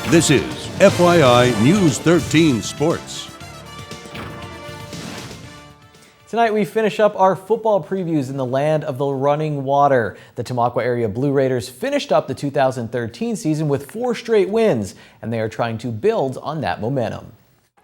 This is FYI News 13 Sports. Tonight we finish up our football previews in the land of the running water. The Tamaqua area Blue Raiders finished up the 2013 season with 4 straight wins, and they are trying to build on that momentum.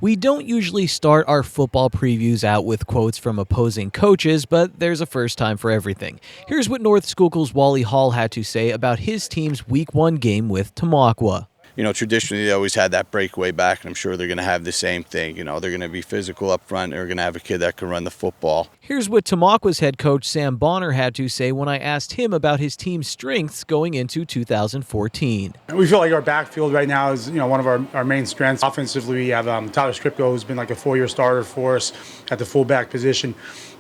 We don't usually start our football previews out with quotes from opposing coaches, but there's a first time for everything. Here's what North Schuylkill's Wally Hall had to say about his team's Week 1 game with Tamaqua. You know, traditionally they always had that breakaway back, and I'm sure they're going to have the same thing. You know, they're going to be physical up front. They're going to have a kid that can run the football. Here's what Tamaqua's head coach Sam Bonner had to say when I asked him about his team's strengths going into 2014. We feel like our backfield right now is, one of our main strengths. Offensively, we have Tyler Stripko, who's been like a 4-year starter for us at the fullback position.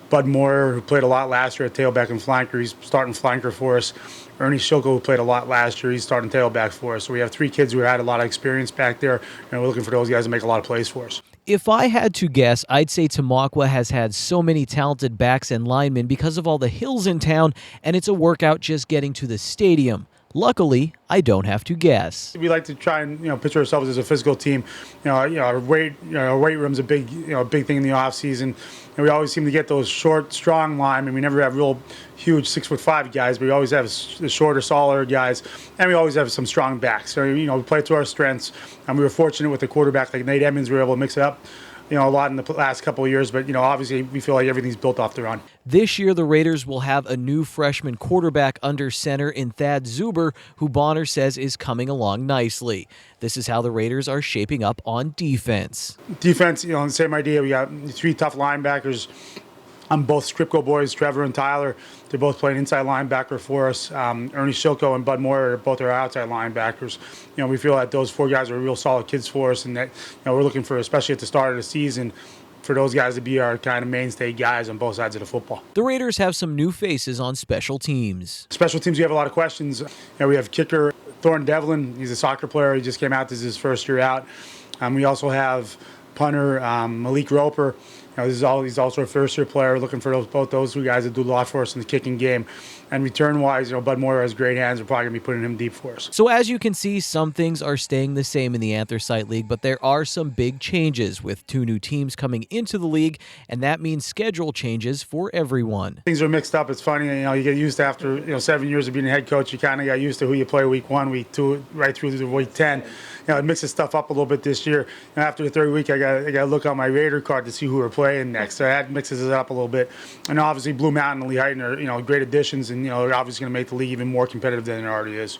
Bud Moore, who played a lot last year at tailback and flanker, he's starting flanker for us. Ernie Shilko, who played a lot last year, he's starting tailback for us. So we have 3 kids who had a lot of experience back there, and we're looking for those guys to make a lot of plays for us. If I had to guess, I'd say Tamaqua has had so many talented backs and linemen because of all the hills in town, and it's a workout just getting to the stadium. Luckily, I don't have to guess. We like to try and picture ourselves as a physical team. Our weight room's a big thing in the off season, and we always seem to get those short, strong linemen. We never have real huge 6'5" guys, but we always have the shorter, solider guys, and we always have some strong backs. So we play to our strengths, and we were fortunate with a quarterback like Nate Edmonds. We were able to mix it up a lot in the last couple of years, but obviously we feel like everything's built off the run. This year, the Raiders will have a new freshman quarterback under center in Thad Zuber, who Bonner says is coming along nicely. This is how the Raiders are shaping up on defense. Defense, the same idea. We got 3 tough linebackers. Both Stripko boys, Trevor and Tyler, they're both playing inside linebacker for us. Ernie Shilko and Bud Moore are both our outside linebackers. We feel that those 4 guys are real solid kids for us, and that we're looking for, especially at the start of the season, for those guys to be our kind of mainstay guys on both sides of the football. The Raiders have some new faces on special teams. Special teams, we have a lot of questions. We have kicker Thornton Devlin. He's a soccer player. He just came out. This is his first year out. We also have punter Malik Roper. He's also a first-year player. Looking for both those 2 guys that do a lot for us in the kicking game. And return-wise, Bud Moore has great hands. We're probably going to be putting him deep for us. So as you can see, some things are staying the same in the Anthracite League, but there are some big changes with 2 new teams coming into the league, and that means schedule changes for everyone. Things are mixed up. It's funny, you get used to after 7 years of being a head coach, you kind of got used to who you play week 1, week 2, right through to week 10. It mixes stuff up a little bit this year. And after the 3rd week, I got to look on my Raider card to see who we're playing next. So that mixes it up a little bit. And obviously, Blue Mountain and Lehigh are great additions, and they're obviously going to make the league even more competitive than it already is.